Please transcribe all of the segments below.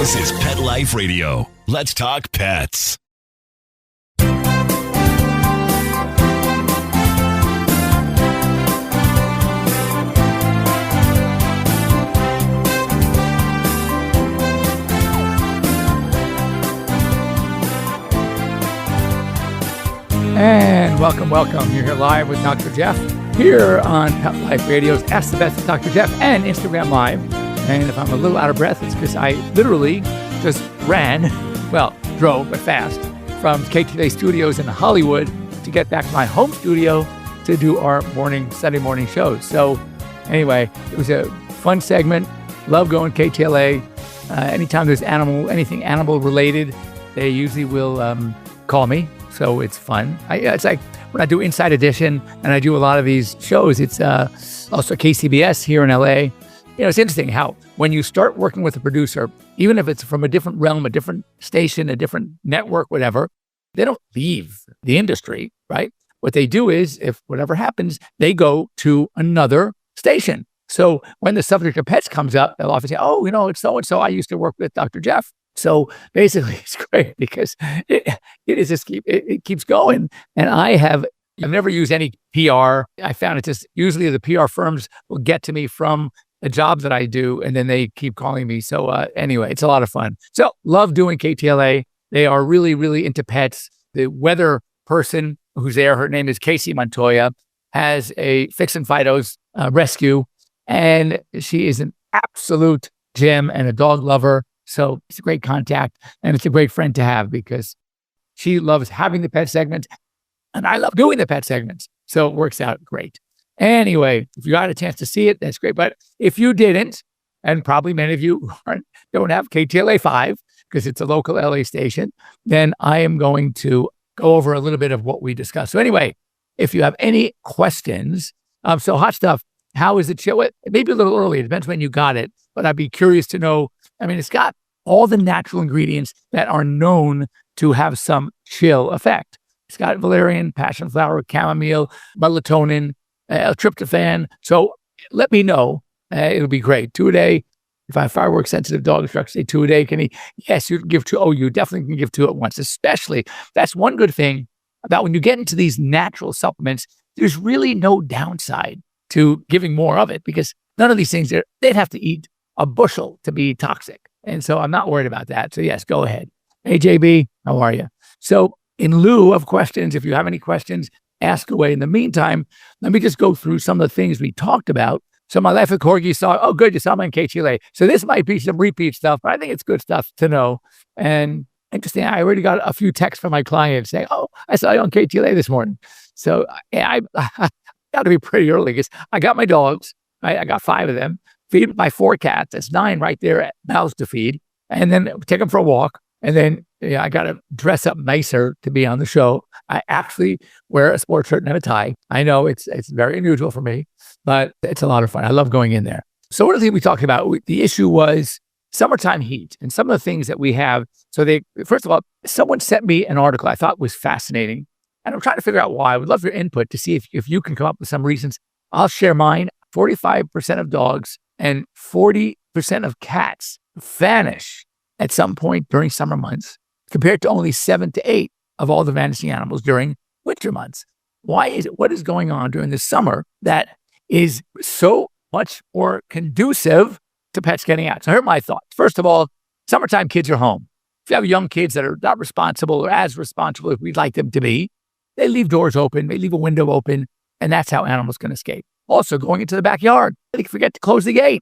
This is Pet Life Radio. Let's talk pets. And welcome. You're here live with Dr. Jeff here on Pet Life Radio's Ask the Best with Dr. Jeff and Instagram Live. And if I'm a little out of breath, it's because I literally just drove, but fast, from KTLA Studios in Hollywood to get back to my home studio to do our Sunday morning shows. So anyway, it was a fun segment. Love going KTLA. Anytime there's anything animal related, they usually will call me. So it's fun. It's like when I do Inside Edition and I do a lot of these shows, it's also KCBS here in LA. You know, it's interesting how when you start working with a producer, even if it's from a different realm, a different station, a different network, whatever, they don't leave the industry, right? What they do is, if whatever happens, they go to another station. So when the subject of pets comes up, they'll often say, oh, it's so-and-so. I used to work with Dr. Jeff. So basically, it's great because it keeps going. And I've never used any PR. I found it just usually the PR firms will get to me from the jobs that I do, and then they keep calling me. So anyway, it's a lot of fun. So love doing KTLA. They are really, really into pets. The weather person who's there, her name is Casey Montoya, has a Fix and Fido's rescue, and she is an absolute gem and a dog lover. So it's a great contact, and it's a great friend to have because she loves having the pet segments, and I love doing the pet segments. So it works out great. Anyway, if you got a chance to see it, that's great. But if you didn't, and probably many of you don't have KTLA 5 because it's a local LA station, then I am going to go over a little bit of what we discussed. So anyway, if you have any questions, so Hot Stuff, how is it chill? It may be a little early. It depends when you got it, but I'd be curious to know. I mean, it's got all the natural ingredients that are known to have some chill effect. It's got valerian, passion flower, chamomile, melatonin, tryptophan. So let me know. It'll be great. 2 a day. If I have firework sensitive dog instructor, say 2 a day. Can he? Yes, you can give 2. Oh, you definitely can give 2 at once. Especially, that's one good thing about when you get into these natural supplements, there's really no downside to giving more of it because none of these things, they'd have to eat a bushel to be toxic. And so I'm not worried about that. So yes, go ahead. Hey, JB, how are you? So in lieu of questions, if you have any questions, ask away. In the meantime, let me just go through some of the things we talked about. So my life with Corgi saw, oh, good, you saw me on KTLA. So this might be some repeat stuff, but I think it's good stuff to know. And interesting, I already got a few texts from my clients saying, oh, I saw you on KTLA this morning. So I got to be pretty early because I got my dogs. I got 5 of them. Feed my 4 cats. That's 9 right there at mouths to feed. And then take them for a walk. And then I got to dress up nicer to be on the show. I actually wear a sports shirt and have a tie. I know it's very unusual for me, but it's a lot of fun. I love going in there. So one of the things we talked about, the issue was summertime heat and some of the things that we have. So first of all, someone sent me an article I thought was fascinating. And I'm trying to figure out why. I would love your input to see if you can come up with some reasons. I'll share mine. 45% of dogs and 40% of cats vanish at some point during summer months, compared to only 7 to 8 of all the vanishing animals during winter months. Why is it? What is going on during the summer that is so much more conducive to pets getting out? So here are my thoughts. First of all, summertime kids are home. If you have young kids that are not responsible or as responsible as we'd like them to be, they leave doors open, they leave a window open, and that's how animals can escape. Also, going into the backyard, they forget to close the gate.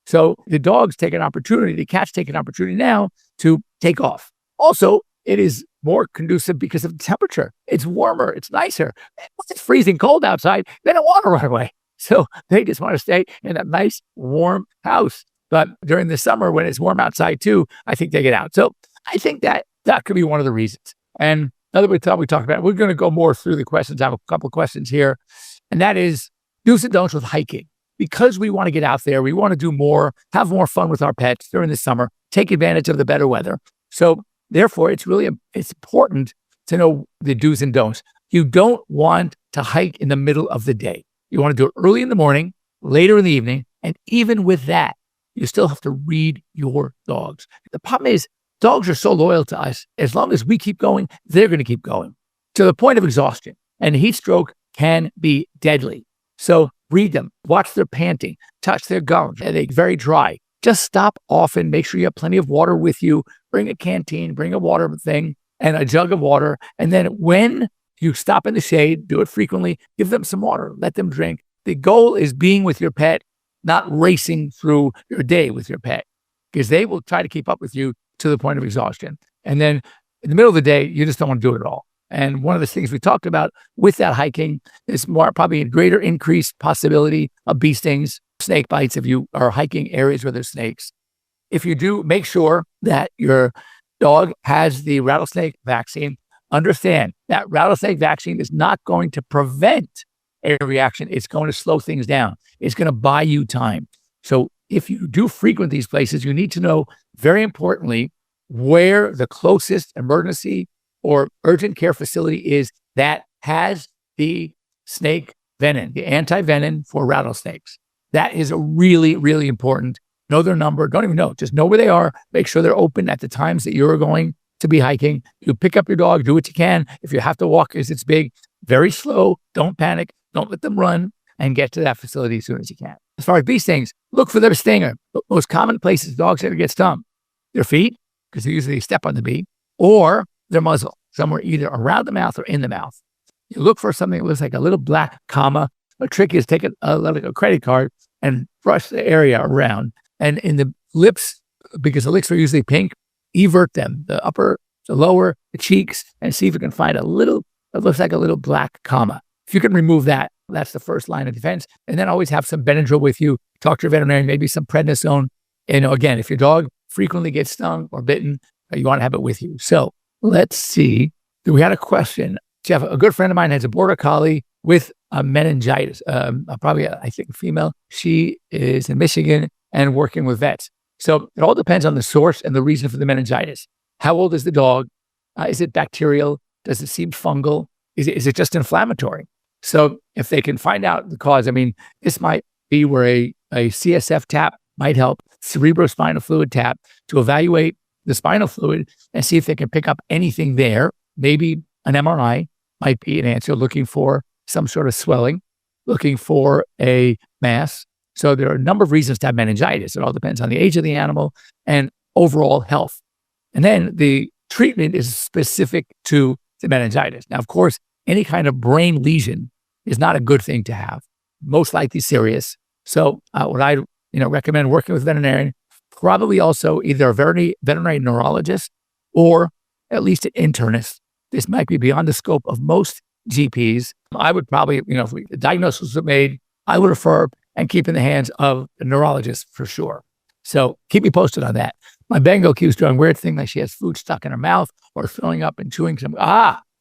So the dogs take an opportunity, the cats take an opportunity now to take off. Also, it is more conducive because of the temperature. It's warmer, it's nicer. Once it's freezing cold outside, they don't want to run away. So they just want to stay in a nice, warm house. But during the summer, when it's warm outside too, I think they get out. So I think that could be one of the reasons. And another time we talked about, we're going to go more through the questions. I have a couple of questions here. And that is do's and don'ts with hiking. Because we want to get out there, we want to do more, have more fun with our pets during the summer, take advantage of the better weather. So therefore, it's important to know the do's and don'ts. You don't want to hike in the middle of the day. You want to do it early in the morning, later in the evening, and even with that, you still have to read your dogs. The problem is dogs are so loyal to us. As long as we keep going, they're going to keep going to the point of exhaustion. And heat stroke can be deadly. So read them, watch their panting, touch their gums. Are they very dry? Just stop often. Make sure you have plenty of water with you. Bring a canteen, bring a water thing and a jug of water. And then when you stop in the shade, do it frequently, give them some water, let them drink. The goal is being with your pet, not racing through your day with your pet, because they will try to keep up with you to the point of exhaustion. And then in the middle of the day, you just don't want to do it at all. And one of the things we talked about with that hiking is probably a greater increased possibility of bee stings, snake bites if you are hiking areas where there's snakes. If you do, make sure that your dog has the rattlesnake vaccine. Understand that rattlesnake vaccine is not going to prevent a reaction. It's going to slow things down. It's going to buy you time. So if you do frequent these places, you need to know, very importantly, where the closest emergency or urgent care facility is that has the snake venom, the anti-venom for rattlesnakes. That is really, really important. Know their number. Don't even know. Just know where they are. Make sure they're open at the times that you're going to be hiking. You pick up your dog, do what you can. If you have to walk because it's big, very slow. Don't panic. Don't let them run, and get to that facility as soon as you can. As far as bee stings, look for their stinger. The most common places dogs ever get stung: their feet, because they usually step on the bee, or their muzzle, somewhere either around the mouth or in the mouth. You look for something that looks like a little black comma. A trick is take like a credit card and brush the area around. And in the lips, because the lips are usually pink, evert them, the upper, the lower, the cheeks, and see if you can find a little, it looks like a little black comma. If you can remove that, that's the first line of defense. And then always have some Benadryl with you. Talk to your veterinarian, maybe some prednisone. And again, if your dog frequently gets stung or bitten, you want to have it with you. So let's see. We had a question. Jeff, a good friend of mine has a border collie with a meningitis, probably, I think, female. She is in Michigan and working with vets. So it all depends on the source and the reason for the meningitis. How old is the dog? Is it bacterial? Does it seem fungal? Is it just inflammatory? So if they can find out the cause, I mean, this might be where a CSF tap might help, cerebrospinal fluid tap, to evaluate the spinal fluid and see if they can pick up anything there. Maybe an MRI might be an answer, looking for some sort of swelling, looking for a mass. So there are a number of reasons to have meningitis. It all depends on the age of the animal and overall health. And then the treatment is specific to the meningitis. Now, of course, any kind of brain lesion is not a good thing to have, most likely serious. So what I recommend working with a veterinarian, probably also either a veterinary neurologist or at least an internist. This might be beyond the scope of most GPs. I would probably, if the diagnosis was made, I would refer and keep in the hands of a neurologist for sure. So keep me posted on that. My Bengal keeps doing weird thing, like she has food stuck in her mouth or filling up and chewing some.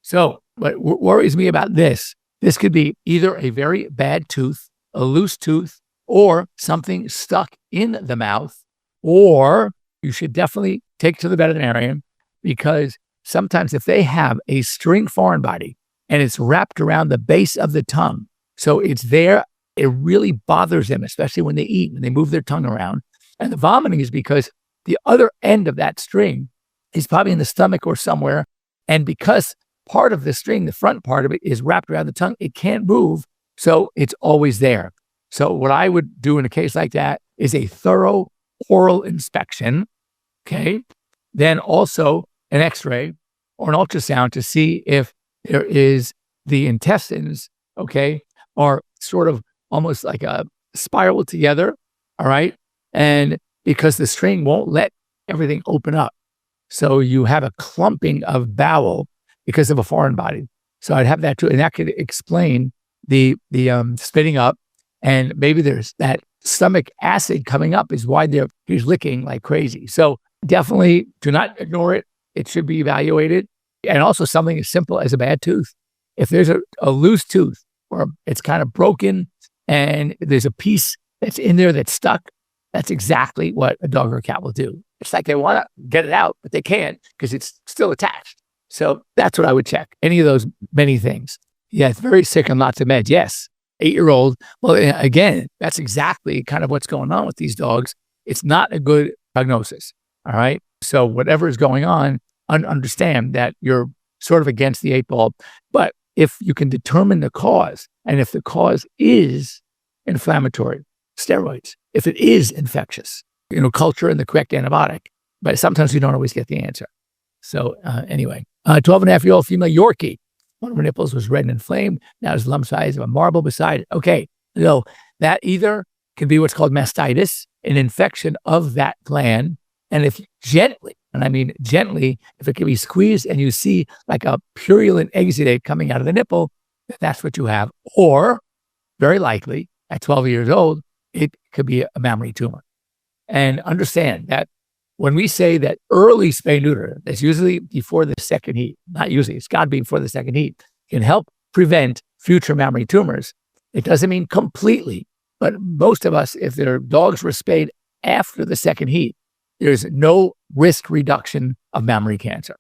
So what worries me about this could be either a very bad tooth, a loose tooth, or something stuck in the mouth, or you should definitely take to the veterinarian, because sometimes if they have a string foreign body and it's wrapped around the base of the tongue, so it's there, it really bothers them, especially when they eat and they move their tongue around. And the vomiting is because the other end of that string is probably in the stomach or somewhere. And because part of the string, the front part of it, is wrapped around the tongue, it can't move. So it's always there. So what I would do in a case like that is a thorough oral inspection. Okay. Then also an x-ray or an ultrasound to see if there is the intestines, okay, are sort of almost like a spiral together. All right. And because the string won't let everything open up. So you have a clumping of bowel because of a foreign body. So I'd have that too. And that could explain the spitting up. And maybe there's that stomach acid coming up is why he's licking like crazy. So definitely do not ignore it. It should be evaluated. And also something as simple as a bad tooth. If there's a loose tooth or it's kind of broken and there's a piece that's in there that's stuck, that's exactly what a dog or a cat will do. It's like they want to get it out, but they can't because it's still attached. So that's what I would check. Any of those many things. Yeah, it's very sick and lots of meds. Yes. 8-year-old. Well, again, that's exactly kind of what's going on with these dogs. it's not a good prognosis. All right. So whatever is going on, understand that you're sort of against the 8 ball. But if you can determine the cause, and if the cause is inflammatory, steroids, if it is infectious, culture and the correct antibiotic, but sometimes you don't always get the answer. So anyway, 12.5-year-old female Yorkie. One of her nipples was red and inflamed. Now it's the lump size of a marble beside it. Okay, so that either can be what's called mastitis, an infection of that gland. And if gently, and I mean gently, if it can be squeezed and you see like a purulent exudate coming out of the nipple, that's what you have. Or very likely at 12 years old, it could be a mammary tumor. And understand that when we say that early spay neuter, that's usually before the second heat, not usually, it's got to be before the second heat, can help prevent future mammary tumors. It doesn't mean completely, but most of us, if their dogs were spayed after the second heat, there's no risk reduction of mammary cancer.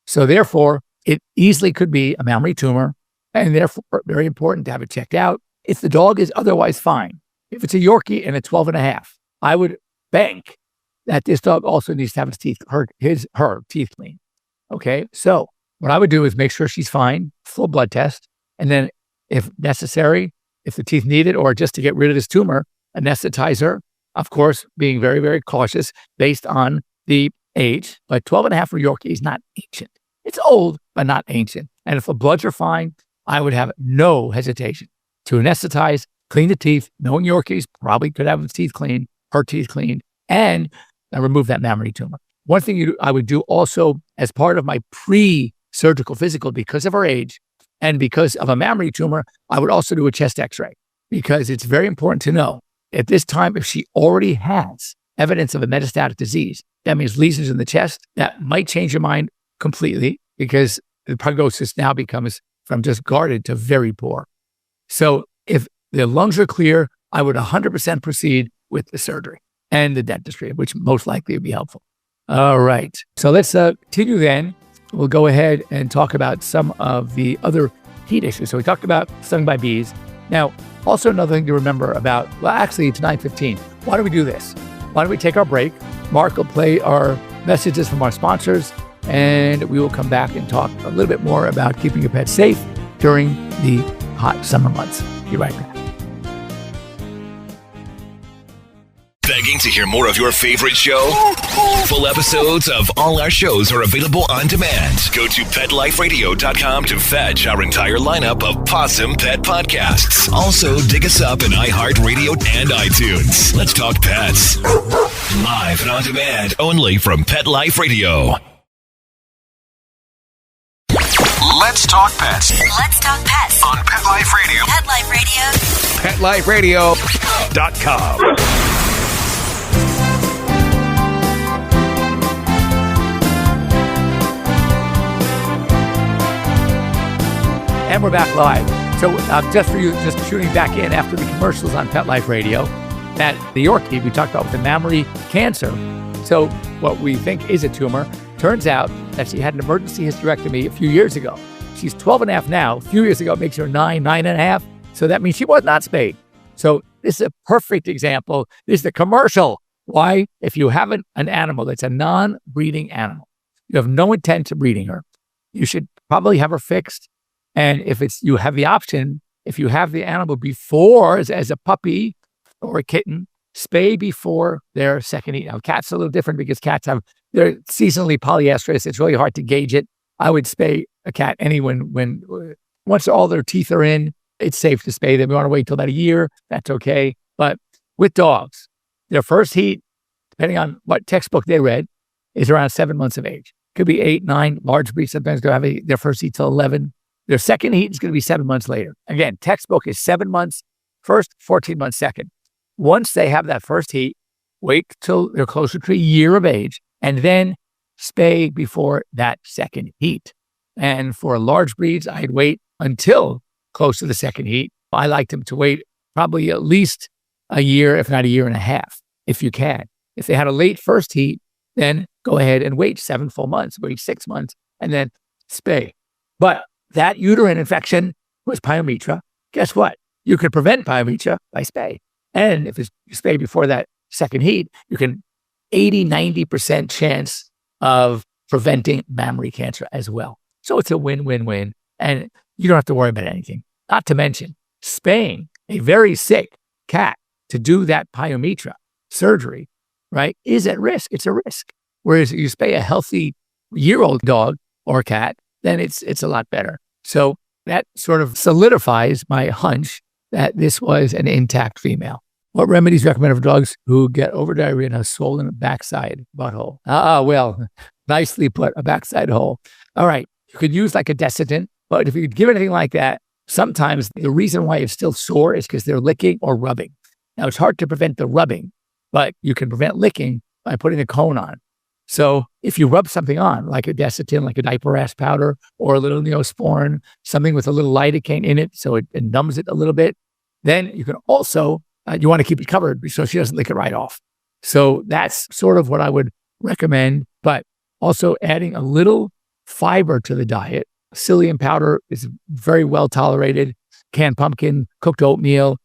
So therefore, it easily could be a mammary tumor, and therefore very important to have it checked out. If the dog is otherwise fine, if it's a Yorkie and a 12.5, I would bank that this dog also needs to have her teeth cleaned. Okay, so what I would do is make sure she's fine, full blood test, and then if necessary, if the teeth need it, or just to get rid of this tumor, anesthetize her. Of course, being very, very cautious based on the age. But 12.5 for Yorkie is not ancient. It's old, but not ancient. And if the bloods are fine, I would have no hesitation to anesthetize, clean the teeth, knowing Yorkies probably could have his teeth cleaned, her teeth cleaned, and remove that mammary tumor. One thing I would do also as part of my pre-surgical physical, because of her age and because of a mammary tumor, I would also do a chest x-ray, because it's very important to know at this time, if she already has evidence of a metastatic disease, that means lesions in the chest, that might change your mind completely, because the prognosis now becomes from just guarded to very poor. So if the lungs are clear, I would 100% proceed with the surgery and the dentistry, which most likely would be helpful. All right. So let's continue then. We'll go ahead and talk about some of the other heat issues. So we talked about stung by bees. Now, also another thing to remember about, well, actually it's 9:15. Why don't we do this? Why don't we take our break? Mark will play our messages from our sponsors, and we will come back and talk a little bit more about keeping your pet safe during the hot summer months. Be right back. Begging to hear more of your favorite show? Full episodes of all our shows are available on demand. Go to PetLifeRadio.com to fetch our entire lineup of Possum Pet podcasts. Also, dig us up in iHeartRadio and iTunes. Let's talk pets. Live and on demand only from Pet Life Radio. Let's talk pets. Let's talk pets On Pet Life Radio. Pet Life Radio. PetLifeRadio.com. And we're back live. So just for you, just tuning back in after the commercials on Pet Life Radio, that the Yorkie we talked about with the mammary cancer. So what we think is a tumor, turns out that she had an emergency hysterectomy a few years ago. She's 12.5 now. A few years ago, it makes her 9.5. So that means she was not spayed. So this is a perfect example. This is the commercial. Why? If you have an animal that's a non-breeding animal, you have no intent of breeding her, you should probably have her fixed. And if you have the option, if you have the animal before, as a puppy or a kitten, spay before their second heat. Now, cats are a little different because cats they're seasonally polyestrous. It's really hard to gauge it. I would spay a cat when once all their teeth are in, it's safe to spay them. You want to wait till about a year, that's okay. But with dogs, their first heat, depending on what textbook they read, is around 7 months of age. Could be 8, 9. Large breeds sometimes don't have their first heat till 11. Their second heat is going to be 7 months later. Again, textbook is 7 months first, 14 months second. Once they have that first heat, wait till they're closer to a year of age, and then spay before that second heat. And for large breeds, I'd wait until close to the second heat. I like them to wait probably at least a year, if not a year and a half, if you can. If they had a late first heat, then go ahead and wait 7 full months, wait 6 months, and then spay. But that uterine infection was pyometra. Guess what? You could prevent pyometra by spay. And if you spay before that second heat, you can 80-90% chance of preventing mammary cancer as well. So it's a win-win-win, and you don't have to worry about anything. Not to mention, spaying a very sick cat to do that pyometra surgery, right, is at risk. It's a risk. Whereas you spay a healthy year-old dog or cat, then it's a lot better. So that sort of solidifies my hunch that this was an intact female. What remedies recommended for dogs who get over diarrhea and a swollen backside butthole? Well, nicely put, a backside hole. All right, you could use like a desiccant, but if you give anything like that, sometimes the reason why it's still sore is because they're licking or rubbing. Now, it's hard to prevent the rubbing, but you can prevent licking by putting a cone on. So if you rub something on, like a desiccant, like a diaper rash powder, or a little Neosporin, something with a little lidocaine in it, so it numbs it a little bit, then you can also, you want to keep it covered so she doesn't lick it right off. So that's sort of what I would recommend, but also adding a little fiber to the diet. Psyllium powder is very well tolerated. Canned pumpkin, cooked oatmeal,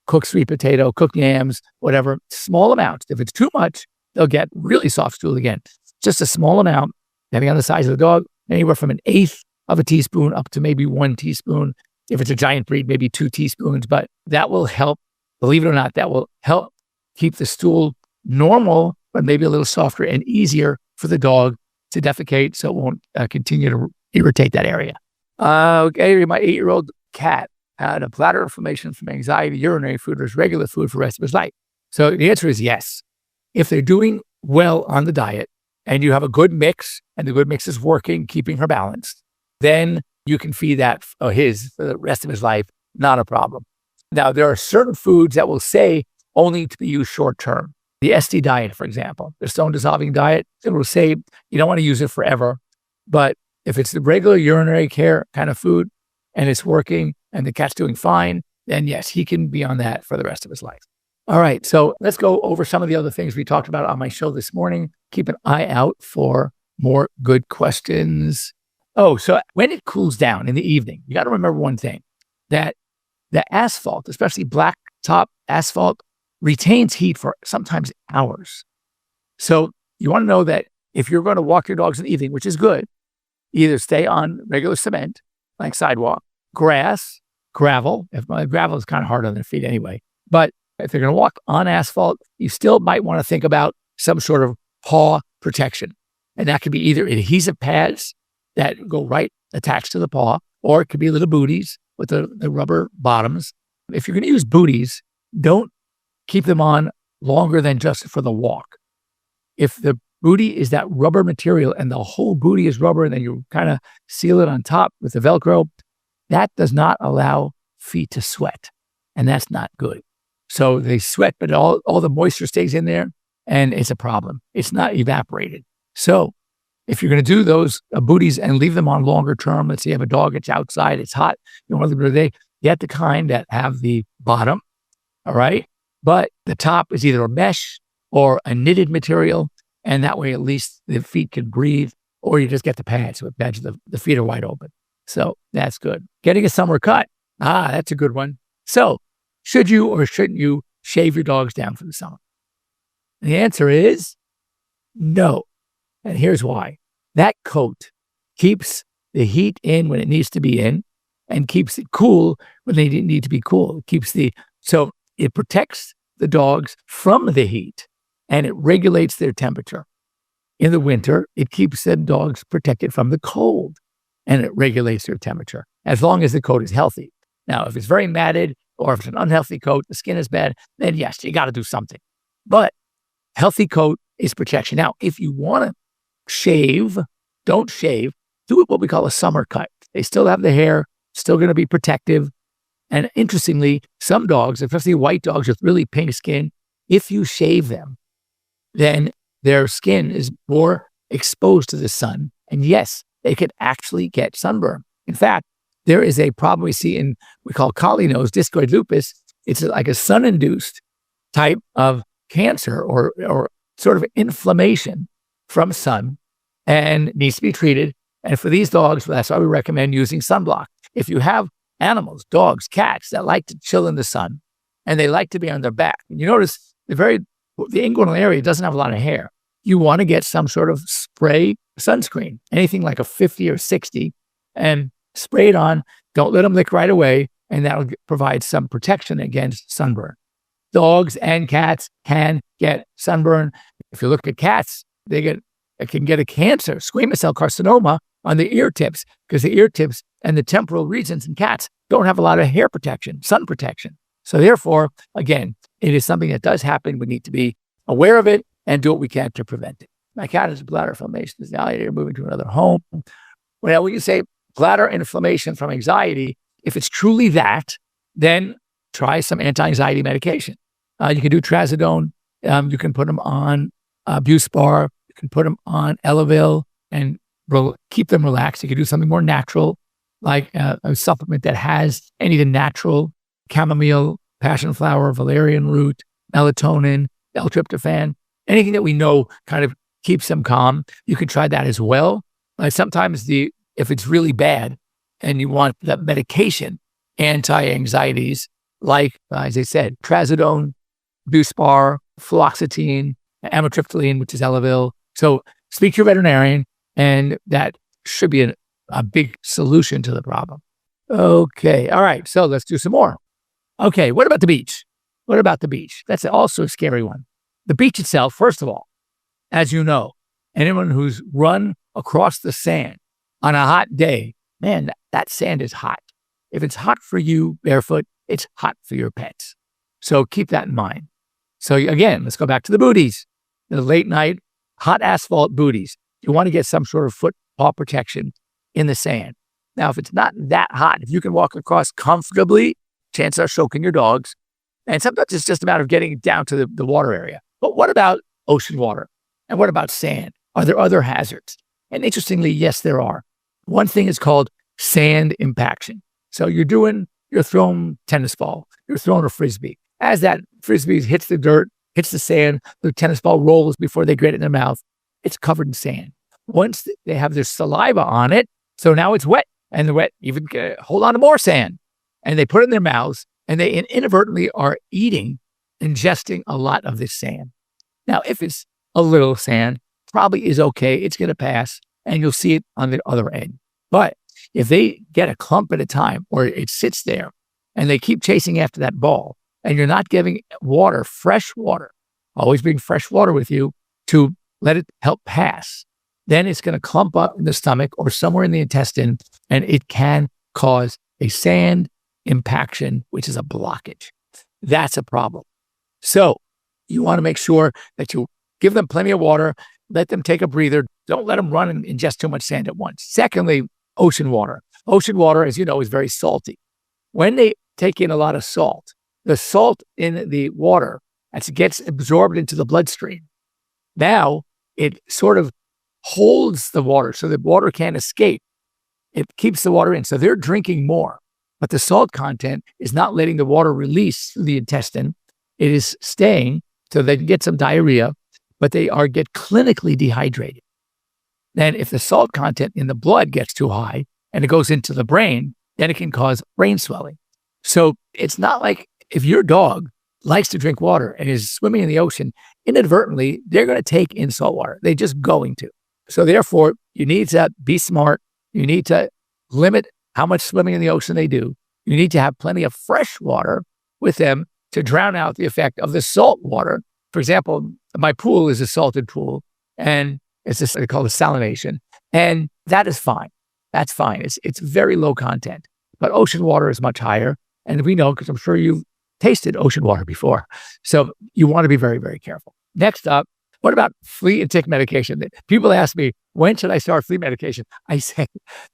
cooked sweet potato, cooked yams, whatever, small amounts. If it's too much, they'll get really soft stool again. Just a small amount, depending on the size of the dog, anywhere from 1/8 of a teaspoon up to maybe 1 teaspoon. If it's a giant breed, maybe 2 teaspoons, but that will help, believe it or not, that will help keep the stool normal, but maybe a little softer and easier for the dog to defecate so it won't continue to irritate that area. Okay, my 8-year-old cat had a bladder inflammation from anxiety, urinary food, or regular food for the rest of his life. So the answer is yes. If they're doing well on the diet and you have a good mix and the good mix is working, keeping her balanced, then you can feed that for the rest of his life, not a problem. Now, there are certain foods that will say only to be used short term. The SD diet, for example, the stone dissolving diet, it will say you don't want to use it forever. But if it's the regular urinary care kind of food and it's working and the cat's doing fine, then yes, he can be on that for the rest of his life. All right, so let's go over some of the other things we talked about on my show this morning. Keep an eye out for more good questions. Oh, so when it cools down in the evening, you got to remember one thing, that the asphalt, especially black top asphalt, retains heat for sometimes hours. So you want to know that if you're going to walk your dogs in the evening, which is good, either stay on regular cement, like sidewalk, grass, gravel. If gravel is kind of hard on their feet anyway. But if they're going to walk on asphalt, you still might want to think about some sort of paw protection. And that could be either adhesive pads that go right attached to the paw, or it could be little booties with the rubber bottoms. If you're going to use booties, don't keep them on longer than just for the walk. If the booty is that rubber material and the whole booty is rubber and then you kind of seal it on top with the Velcro, that does not allow feet to sweat. And that's not good. So they sweat, but all the moisture stays in there and it's a problem. It's not evaporated. So if you're going to do those booties and leave them on longer term, let's say you have a dog, it's outside, it's hot, you want to get the kind that have the bottom, all right? But the top is either a mesh or a knitted material, and that way at least the feet can breathe, or you just get the pads with pads, the feet are wide open. So that's good. Getting a summer cut. That's a good one. So should you or shouldn't you shave your dogs down for the summer? And the answer is no. And here's why. That coat keeps the heat in when it needs to be in and keeps it cool when they need to be cool. So it protects the dogs from the heat and it regulates their temperature. In the winter, it keeps the dogs protected from the cold and it regulates their temperature as long as the coat is healthy. Now, if it's very matted or if it's an unhealthy coat, the skin is bad, then yes, you got to do something. But healthy coat is protection. Now, if you want to shave, don't shave, do it what we call a summer cut. They still have the hair, still going to be protective. And interestingly, some dogs, especially white dogs with really pink skin, if you shave them, then their skin is more exposed to the sun. And yes, they could actually get sunburn. In fact, there is a problem we call collie nose discoid lupus. It's like a sun-induced type of cancer or sort of inflammation from sun and needs to be treated. And for these dogs, that's why we recommend using sunblock. If you have animals, dogs, cats that like to chill in the sun and they like to be on their back, and you notice they're very the inguinal area doesn't have a lot of hair. You want to get some sort of spray sunscreen, anything like a 50 or 60, and spray it on. Don't let them lick right away, and that'll provide some protection against sunburn. Dogs and cats can get sunburn. If you look at cats, it can get a cancer, squamous cell carcinoma on the ear tips, because the ear tips and the temporal regions in cats don't have a lot of hair protection, sun protection. So therefore, again, it is something that does happen. We need to be aware of it and do what we can to prevent it. My cat has bladder inflammation. Is now they're moving to another home. Well, we can say bladder inflammation from anxiety. If it's truly that, then try some anti-anxiety medication. You can do trazodone. You can put them on Buspar. You can put them on Elavil and keep them relaxed. You can do something more natural, like a supplement that has any of the natural chamomile, passion flower, valerian root, melatonin, L-tryptophan, anything that we know kind of keeps them calm. You can try that as well. Sometimes if it's really bad and you want that medication, anti-anxieties, like, as I said, trazodone, Buspar, fluoxetine, amitriptyline, which is Elavil. So speak to your veterinarian, and that should be a big solution to the problem. Okay. All right. So let's do some more. Okay. What about the beach? What about the beach? That's also a scary one. The beach itself, first of all, as you know, anyone who's run across the sand on a hot day, man, that sand is hot. If it's hot for you barefoot, it's hot for your pets. So keep that in mind. So again, let's go back to the booties, the late night hot asphalt booties. You want to get some sort of foot paw protection in the sand. Now, if it's not that hot, if you can walk across comfortably, chances are soaking your dogs. And sometimes it's just a matter of getting down to the water area. But what about ocean water? And what about sand? Are there other hazards? And interestingly, yes, there are. One thing is called sand impaction. So you're throwing tennis ball, you're throwing a frisbee. As that frisbee hits the dirt, hits the sand, the tennis ball rolls before they get it in their mouth. It's covered in sand. Once they have their saliva on it, so now it's wet, and the wet even hold on to more sand. And they put it in their mouths, and they inadvertently are ingesting a lot of this sand. Now, if it's a little sand, probably is okay. It's going to pass, and you'll see it on the other end. But if they get a clump at a time, or it sits there, and they keep chasing after that ball, and you're not giving water, fresh water, always bring fresh water with you to let it help pass, then it's going to clump up in the stomach or somewhere in the intestine, and it can cause a sand impaction, which is a blockage. That's a problem. So you want to make sure that you give them plenty of water, let them take a breather. Don't let them run and ingest too much sand at once. Secondly, ocean water. Ocean water, as you know, is very salty. When they take in a lot of salt, the salt in the water, as it gets absorbed into the bloodstream, now it sort of holds the water so the water can't escape. It keeps the water in. So they're drinking more, but the salt content is not letting the water release through the intestine. It is staying, so they get some diarrhea, but they get clinically dehydrated. Then if the salt content in the blood gets too high and it goes into the brain, then it can cause brain swelling. So it's not like if your dog likes to drink water and is swimming in the ocean, inadvertently, they're going to take in salt water. They're just going to. So therefore, you need to be smart. You need to limit how much swimming in the ocean they do. You need to have plenty of fresh water with them to drown out the effect of the salt water. For example, my pool is a salted pool, and it's just called desalination, and that is fine. That's fine. It's very low content, but ocean water is much higher, and we know because I'm sure you've tasted ocean water before. So you want to be very, very careful. Next up, what about flea and tick medication? People ask me, when should I start flea medication? I say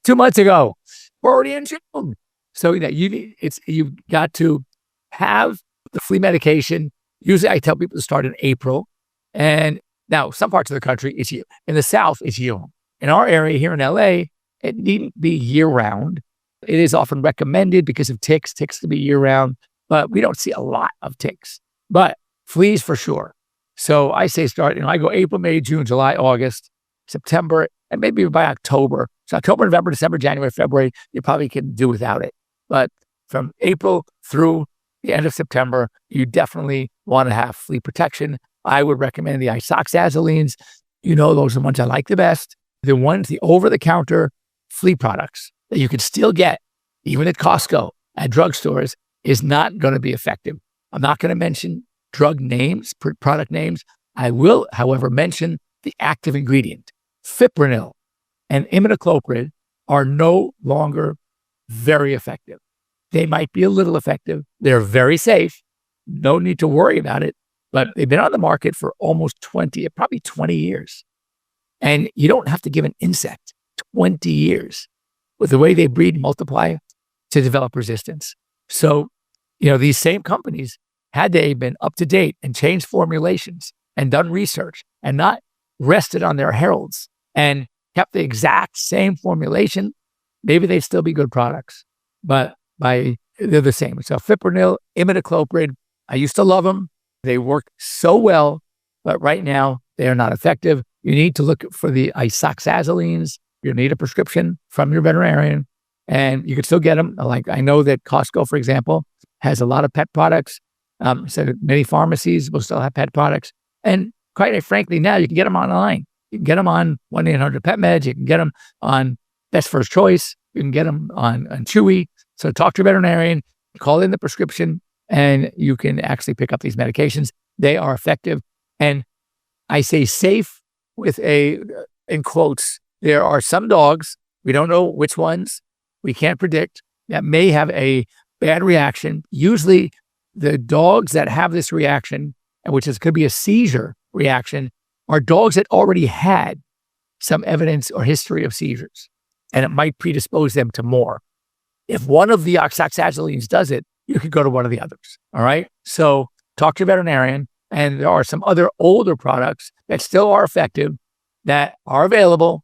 2 months ago. We're already in June. So that you've got to have the flea medication. Usually I tell people to start in April. And now some parts of the country, it's year. In the South, it's year. In our area here in LA, it needn't be year round. It is often recommended because of ticks. Ticks can be year round, but we don't see a lot of ticks. But fleas for sure. So I say start, I go April, May, June, July, August, September, and maybe by October. So October, November, December, January, February, you probably can do without it. But from April through the end of September, you definitely want to have flea protection. I would recommend the isoxazolines. Those are the ones I like the best. The over-the-counter flea products that you can still get, even at Costco, at drugstores, is not going to be effective. I'm not going to mention drug names, product names. I will, however, mention the active ingredient. Fipronil and imidacloprid are no longer very effective. They might be a little effective. They're very safe. No need to worry about it. But they've been on the market for almost probably 20 years. And you don't have to give an insect 20 years with the way they breed and multiply to develop resistance. So, these same companies, had they been up to date and changed formulations and done research and not rested on their heralds and kept the exact same formulation, maybe they'd still be good products. But they're the same. So fipronil, imidacloprid, I used to love them. They work so well, but right now they are not effective. You need to look for the isoxazolines. You need a prescription from your veterinarian, and you can still get them. Like I know that Costco, for example, has a lot of pet products. So many pharmacies will still have pet products. And quite frankly, now you can get them online. You can get them on 1-800-PET-MEDS. You can get them on Best First Choice. You can get them on Chewy. So talk to your veterinarian, call in the prescription, and you can actually pick up these medications. They are effective. And I say safe with in quotes. There are some dogs, we don't know which ones, we can't predict, that may have a bad reaction. Usually the dogs that have this reaction, which could be a seizure reaction, are dogs that already had some evidence or history of seizures, and it might predispose them to more. If one of the oxazolines does it, you could go to one of the others. All right. So talk to your veterinarian. And there are some other older products that still are effective, that are available,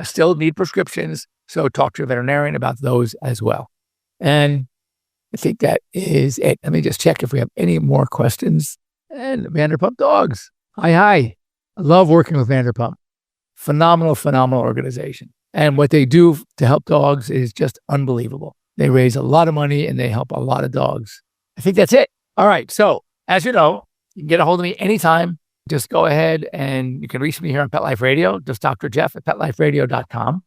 still need prescriptions. So talk to your veterinarian about those as well. And I think that is it. Let me just check if we have any more questions. And Vanderpump Dogs. Hi. I love working with Vanderpump. Phenomenal organization. And what they do to help dogs is just unbelievable. They raise a lot of money and they help a lot of dogs. I think that's it. All right. So as you know, you can get a hold of me anytime. Just go ahead and you can reach me here on Pet Life Radio. Just Dr. Jeff at PetLifeRadio.com.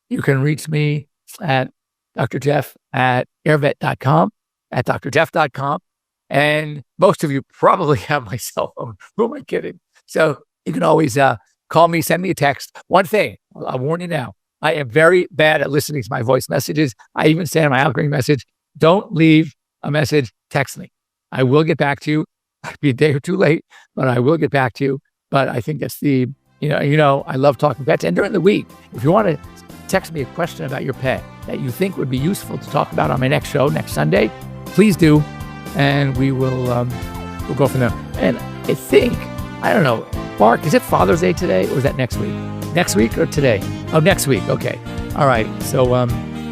You can reach me at Dr. Jeff at airvet.com, at drjeff.com. And most of you probably have my cell phone. Who am I kidding? So you can always call me, send me a text. One thing, I'll warn you now, I am very bad at listening to my voice messages. I even say in my outgoing message, don't leave a message, text me. I will get back to you. I'll be a day or two late, but I will get back to you. But I think that's I love talking pets. And during the week, if you want to text me a question about your pet that you think would be useful to talk about on my next show, next Sunday, please do. And we'll go from there. And I think, I don't know, Mark, is it Father's Day today or is that next week? Next week or today? Oh, next week. Okay. All right. So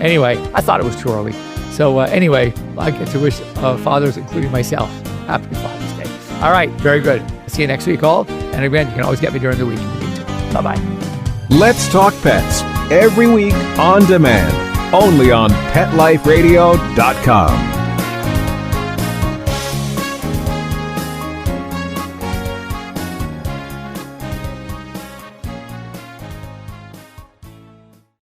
anyway, I thought it was too early. So anyway, I get to wish fathers, including myself, happy Father's Day. All right. Very good. See you next week, all. And again, you can always get me during the week if you need to. Bye-bye. Let's Talk Pets, every week on demand, only on PetLifeRadio.com.